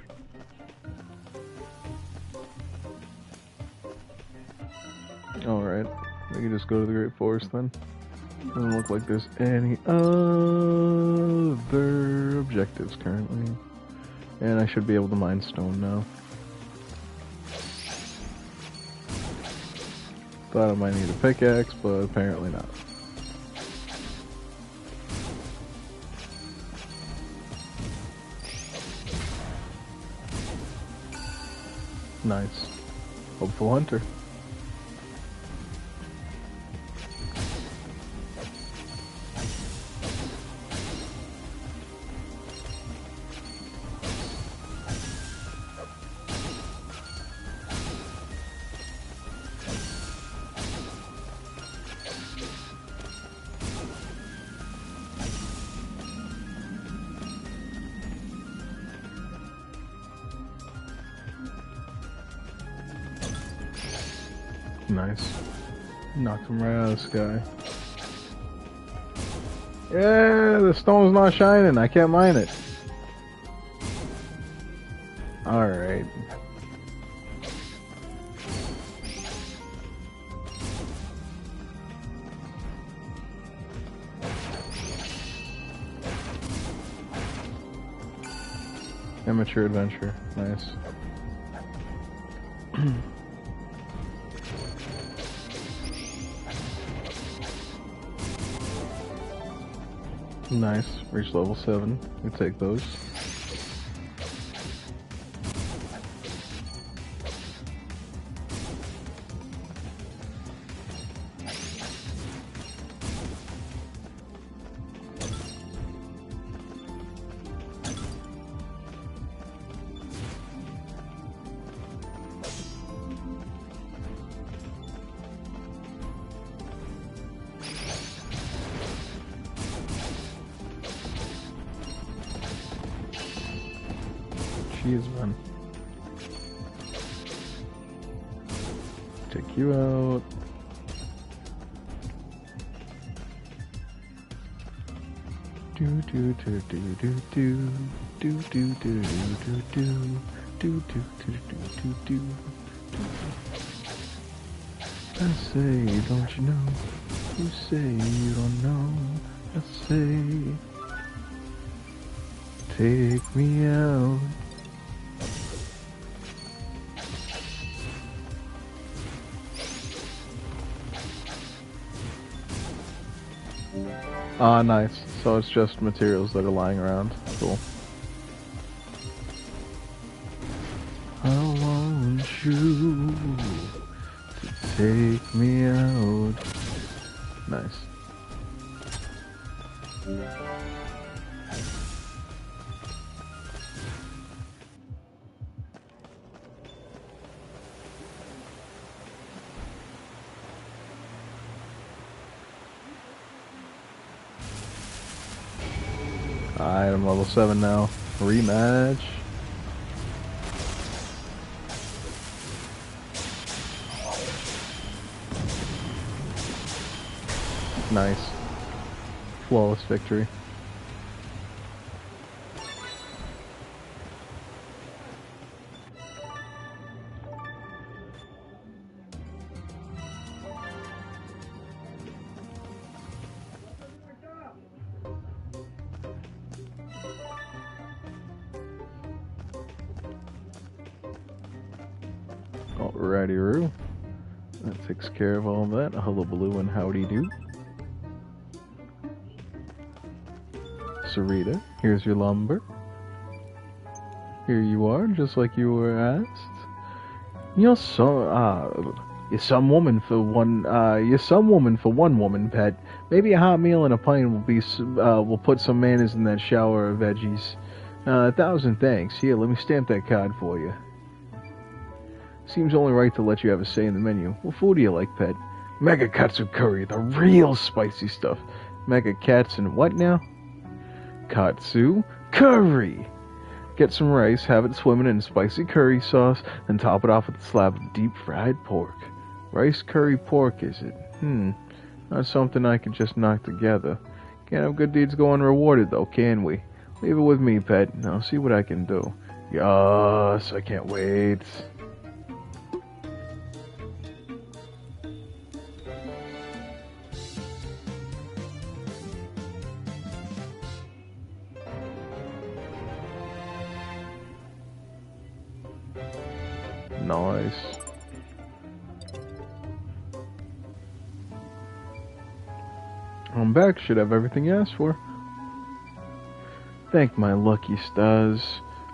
Alright, we can just go to the Great Forest then. Doesn't look like there's any other objectives currently. And I should be able to mine stone now. Thought I might need a pickaxe, but apparently not. Nice. Hopeful hunter. Nice. Knocked him right out of the sky. Yeah, the stone's not shining. I can't mine it. Alright. Amateur adventure. Nice. Nice. Reach level 7. We take those. Jeez, man. Take you out. Do do do do do do do do do do do do do do do. I say, don't you know? You say you don't know. I say, take me out. Ah, nice. So it's just materials that are lying around. Cool. I want you to take me out. Nice. Alright, I'm level 7 now. Rematch. Nice. Flawless victory. Righty-roo. That takes care of all that. Hullabaloo and howdy-do. Sarita, here's your lumber. Here you are, just like you were asked. You're some woman for one woman, pet. Maybe a hot meal and a pint will put some mayonnaise in that shower of veggies. 1,000 thanks. Here, let me stamp that card for you. Seems only right to let you have a say in the menu. What food do you like, pet? Mega katsu curry, the real spicy stuff. Mega cats and what now? Katsu curry. Get some rice, have it swimming in spicy curry sauce, and top it off with a slab of deep fried pork. Rice curry pork, is it? Not something I can just knock together. Can't have good deeds go unrewarded, though, can we? Leave it with me, pet, and I'll see what I can do. Yes, I can't wait. Nice. I'm back. Should have everything you asked for. Thank my lucky stars.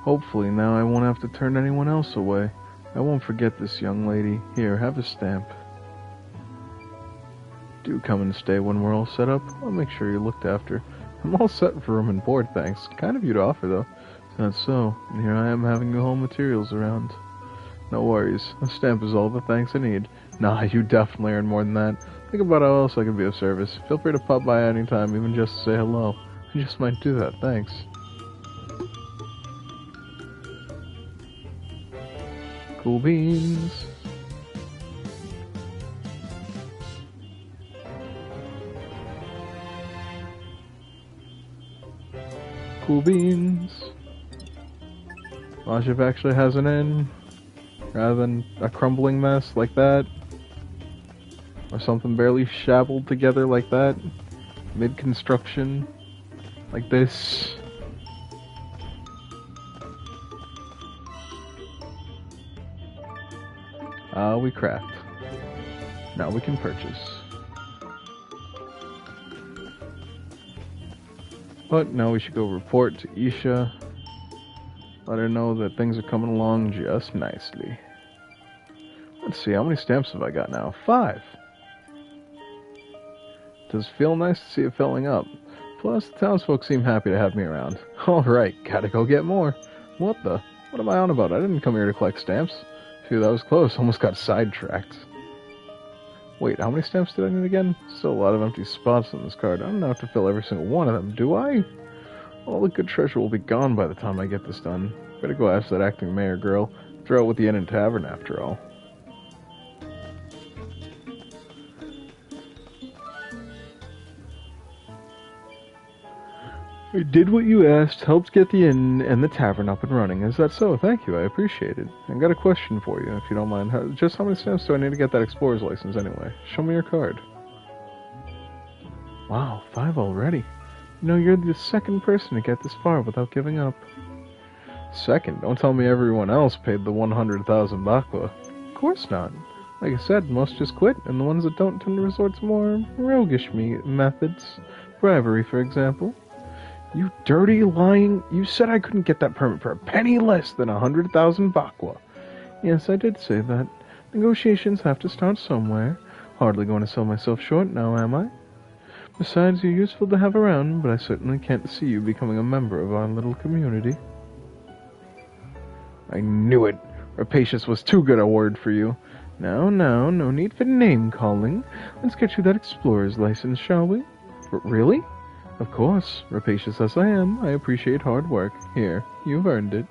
Hopefully now I won't have to turn anyone else away. I won't forget this young lady. Here, have a stamp. Do come and stay when we're all set up. I'll make sure you're looked after. I'm all set for room and board, thanks. Kind of you to offer, though. That's so. And here I am having your home materials around. No worries. A stamp is all the thanks I need. Nah, you definitely earn more than that. Think about how else I can be of service. Feel free to pop by anytime, even just to say hello. I just might do that, thanks. Cool beans. Cool beans. Rajif actually has an inn, rather than a crumbling mess like that. Or something barely shabbled together like that. Mid-construction. Like this. We craft. Now we can purchase. But now we should go report to Isha. Let her know that things are coming along just nicely. Let's see, how many stamps have I got now? 5. Does feel nice to see it filling up. Plus, the townsfolk seem happy to have me around. Alright, gotta go get more. What am I on about? I didn't come here to collect stamps. Phew, that was close. Almost got sidetracked. Wait, how many stamps did I need again? Still a lot of empty spots on this card. I don't have to fill every single one of them, do I? All the good treasure will be gone by the time I get this done. Better go ask that acting mayor girl. Throw it with the inn and tavern, after all. I did what you asked, helped get the inn and the tavern up and running. Is that so? Thank you, I appreciate it. I got a question for you, if you don't mind. Just how many stamps do I need to get that explorer's license anyway? Show me your card. Wow, 5 already. You know, you're the second person to get this far without giving up. Second? Don't tell me everyone else paid the 100,000 bakwa. Of course not. Like I said, most just quit, and the ones that don't tend to resort to more roguish methods. Bribery, for example. You dirty, lying... You said I couldn't get that permit for a penny less than 100,000 bakwa. Yes, I did say that. Negotiations have to start somewhere. Hardly going to sell myself short now, am I? Besides, you're useful to have around, but I certainly can't see you becoming a member of our little community. I knew it. Rapacious was too good a word for you. Now, no need for name-calling. Let's get you that explorer's license, shall we? Really? Of course, rapacious as I am, I appreciate hard work. Here, you've earned it.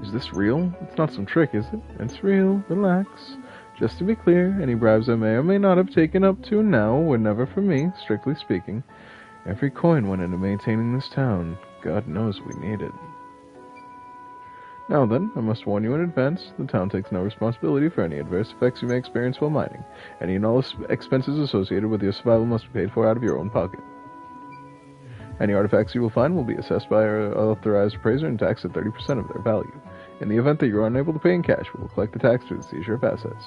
Is this real? It's not some trick, is it? It's real. Relax. Just to be clear, any bribes I may or may not have taken up to now were never for me, strictly speaking. Every coin went into maintaining this town. God knows we need it. Now then, I must warn you in advance, the town takes no responsibility for any adverse effects you may experience while mining. Any and all expenses associated with your survival must be paid for out of your own pocket. Any artifacts you will find will be assessed by our authorized appraiser and taxed at 30% of their value. In the event that you are unable to pay in cash, we will collect the tax through the seizure of assets.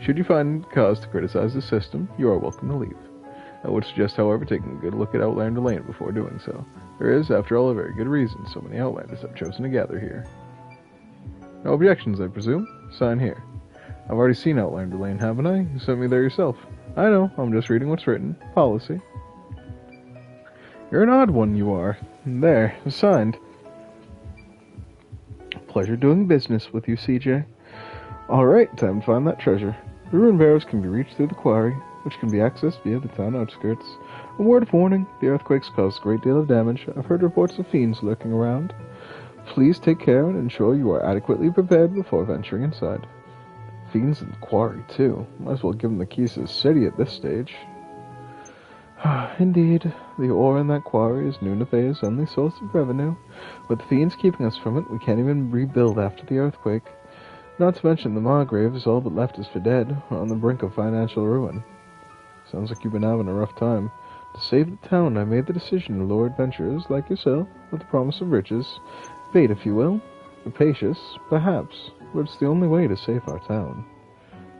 Should you find cause to criticize the system, you are welcome to leave. I would suggest, however, taking a good look at Outlander Lane before doing so. There is, after all, a very good reason so many Outlanders have chosen to gather here. No objections, I presume? Sign here. I've already seen Outlander Lane, haven't I? You sent me there yourself. I know, I'm just reading what's written. Policy. You're an odd one, you are. There, signed. Pleasure doing business with you, CJ. Alright, time to find that treasure. The ruin barrows can be reached through the quarry, which can be accessed via the town outskirts. A word of warning, the earthquakes caused a great deal of damage. I've heard reports of fiends lurking around. Please take care and ensure you are adequately prepared before venturing inside. Fiends in the quarry, too. Might as well give them the keys to the city at this stage. Indeed, the ore in that quarry is Nunavea's only source of revenue. With the fiends keeping us from it, we can't even rebuild after the earthquake. Not to mention the Margrave is all but left us for dead, on the brink of financial ruin. Sounds like you've been having a rough time. To save the town, I made the decision to lure adventurers like yourself with the promise of riches. Bait, if you will. Rapacious, perhaps, but it's the only way to save our town.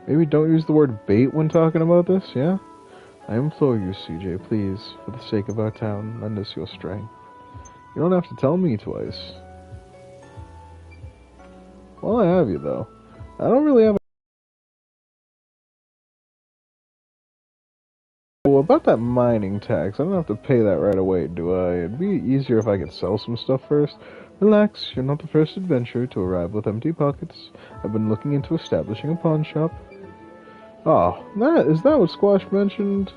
Maybe don't use the word bait when talking about this, yeah? I implore you, CJ, please, for the sake of our town, lend us your strength. You don't have to tell me twice. Well, I have you, though. I don't really have Well, about that mining tax, I don't have to pay that right away, do I? It'd be easier if I could sell some stuff first. Relax, you're not the first adventurer to arrive with empty pockets. I've been looking into establishing a pawn shop. Oh, is that what Squash mentioned?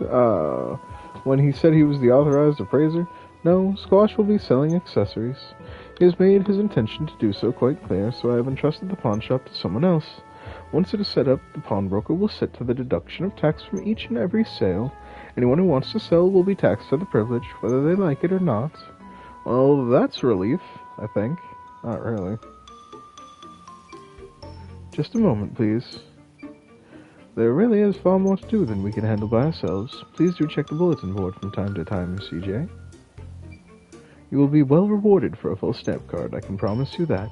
When he said he was the authorized appraiser? No, Squash will be selling accessories. He has made his intention to do so quite clear, so I have entrusted the pawn shop to someone else. Once it is set up, the pawnbroker will sit to the deduction of tax from each and every sale. Anyone who wants to sell will be taxed for the privilege, whether they like it or not. Well, that's relief, I think. Not really. Just a moment, please. There really is far more to do than we can handle by ourselves. Please do check the bulletin board from time to time, CJ. You will be well rewarded for a full stamp card, I can promise you that.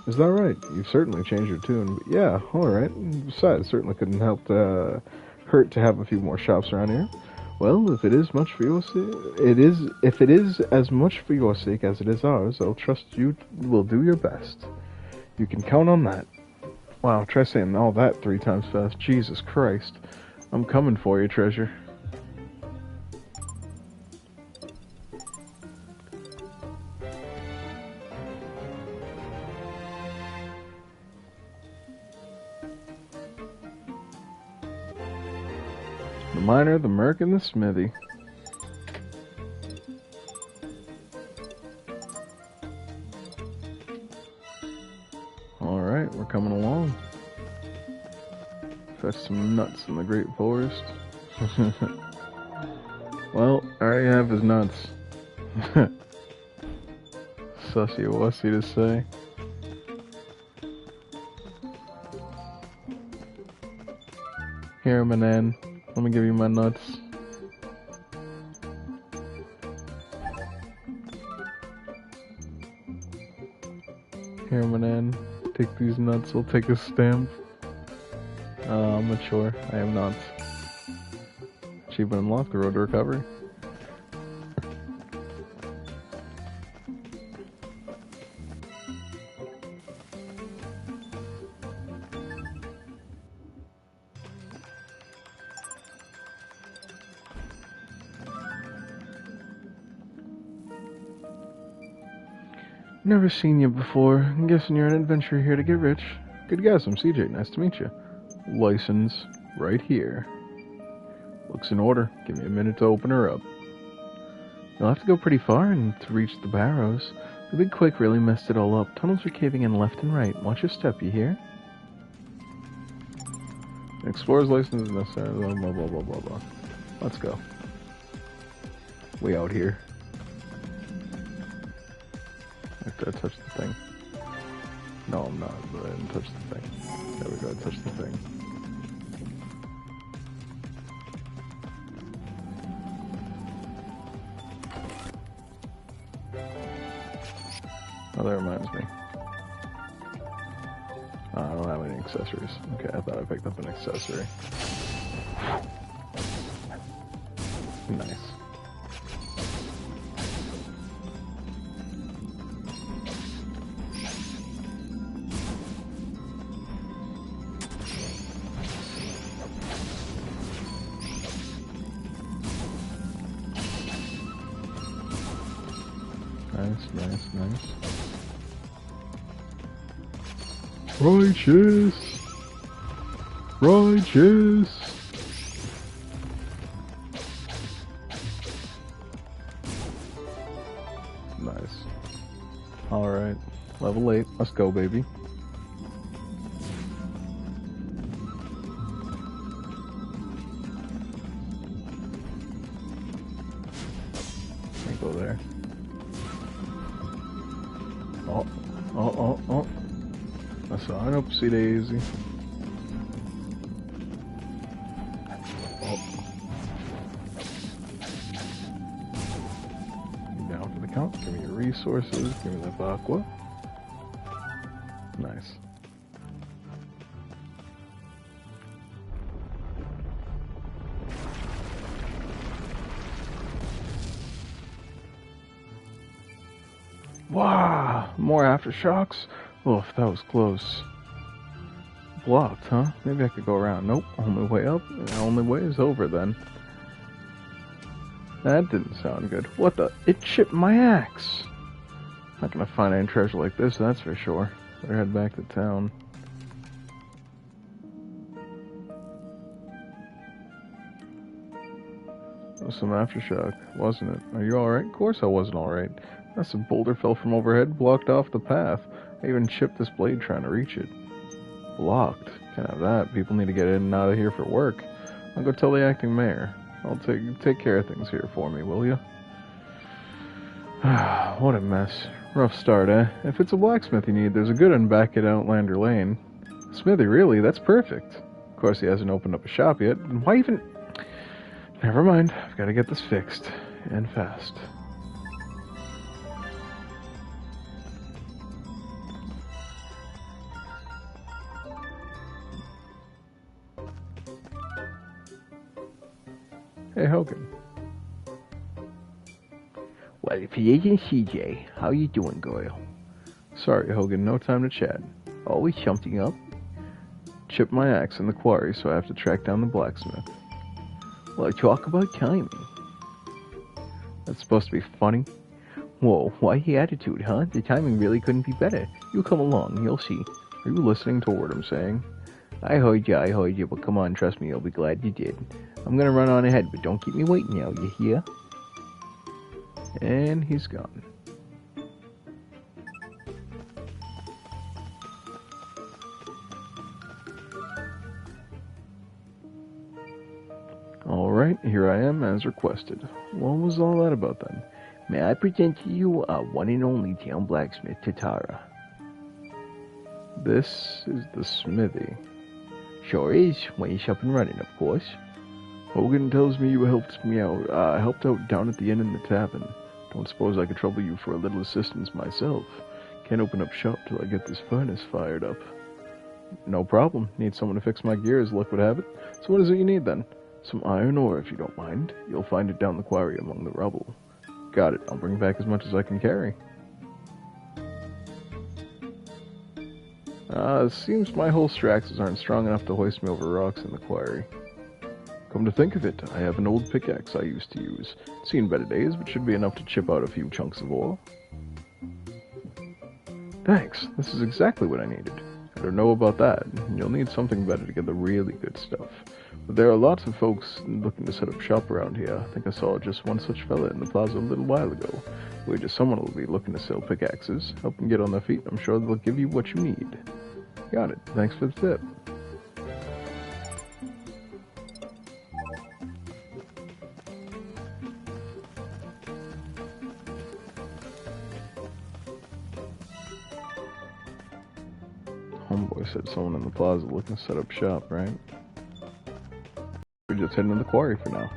Is that right? You've certainly changed your tune, but yeah, alright. Besides, certainly couldn't help hurt to have a few more shops around here. Well, if it is much for your if it is as much for your sake as it is ours, I'll trust you will do your best. You can count on that. Wow, try saying all that 3 times fast. Jesus Christ. I'm coming for you, treasure. The miner, the merc, and the smithy. Alright, we're coming along. Fetch some nuts in the Great Forest. Well, all I have is nuts. Sussy-wussy to say. Here, Manan. Let me give you my nuts. Here, Manan. Take these nuts. I'll take a stamp. I'm mature. I am not. Achievement unlocked. The road to recovery. Never seen you before. I'm guessing you're an adventurer here to get rich. Good guess, I'm CJ. Nice to meet you. License right here. Looks in order. Give me a minute to open her up. You'll have to go pretty far and to reach the barrows. The big quake really messed it all up. Tunnels are caving in left and right. Watch your step, you hear? Explorer's license is necessary. Blah, blah, blah, blah, blah, blah. Let's go. We out here. Did I touch the thing? No, I'm not, but I didn't touch the thing. There we go, I touched the thing. Oh, that reminds me. accessories. Okay, I thought I picked up an accessory. Nice. Nice. Righteous! Nice. Alright. Level 8. Let's go, baby. Can't go there. Oh. I saw an oopsie daisy. Oh. Down for the count. Give me your resources. Give me that aqua. Nice. Wow, more aftershocks? Oof, that was close. Blocked, huh? Maybe I could go around. Nope, only way up. The only way is over then. That didn't sound good. What the? It chipped my axe! Not gonna find any treasure like this, that's for sure. Better head back to town. That was some aftershock, wasn't it? Are you alright? Of course I wasn't alright. That's a boulder fell from overhead, blocked off the path. I even chipped this blade trying to reach it. Blocked? Can't have that. People need to get in and out of here for work. I'll go tell the acting mayor. I'll take care of things here for me, will you? What a mess. Rough start, eh? If it's a blacksmith you need, there's a good one back at Outlander Lane. Smithy, really? That's perfect. Of course, he hasn't opened up a shop yet. Why even... Never mind. I've got to get this fixed. And fast. Hey, Hogan. Well, if it isn't CJ, how you doing, girl? Sorry, Hogan, no time to chat. Always something up? Chipped my axe in the quarry, so I have to track down the blacksmith. Well, talk about timing. That's supposed to be funny. Whoa, why the attitude, huh? The timing really couldn't be better. You come along, you'll see. Are you listening to what I'm saying? I heard you, but come on, trust me, you'll be glad you did. I'm gonna run on ahead, but don't keep me waiting now, you hear? And he's gone. Alright, here I am as requested. What was all that about then? May I present to you our one and only town blacksmith, Tatara? This is the smithy. Sure is, when he's up and running, of course. Hogan tells me you helped me out. I helped out down at the inn in the tavern. Don't suppose I could trouble you for a little assistance myself. Can't open up shop till I get this furnace fired up. No problem. Need someone to fix my gear as luck would have it. So what is it you need then? Some iron ore, if you don't mind. You'll find it down the quarry among the rubble. Got it. I'll bring back as much as I can carry. Seems my holster axes aren't strong enough to hoist me over rocks in the quarry. Come to think of it, I have an old pickaxe I used to use. Seen better days, but should be enough to chip out a few chunks of ore. Thanks, this is exactly what I needed. I don't know about that. You'll need something better to get the really good stuff. But there are lots of folks looking to set up shop around here. I think I saw just one such fella in the plaza a little while ago. Wait, someone will be looking to sell pickaxes. Help them get on their feet. I'm sure they'll give you what you need. Got it. Thanks for the tip. Homeboy said someone in the plaza looking to set up shop, right? We're just heading to the quarry for now.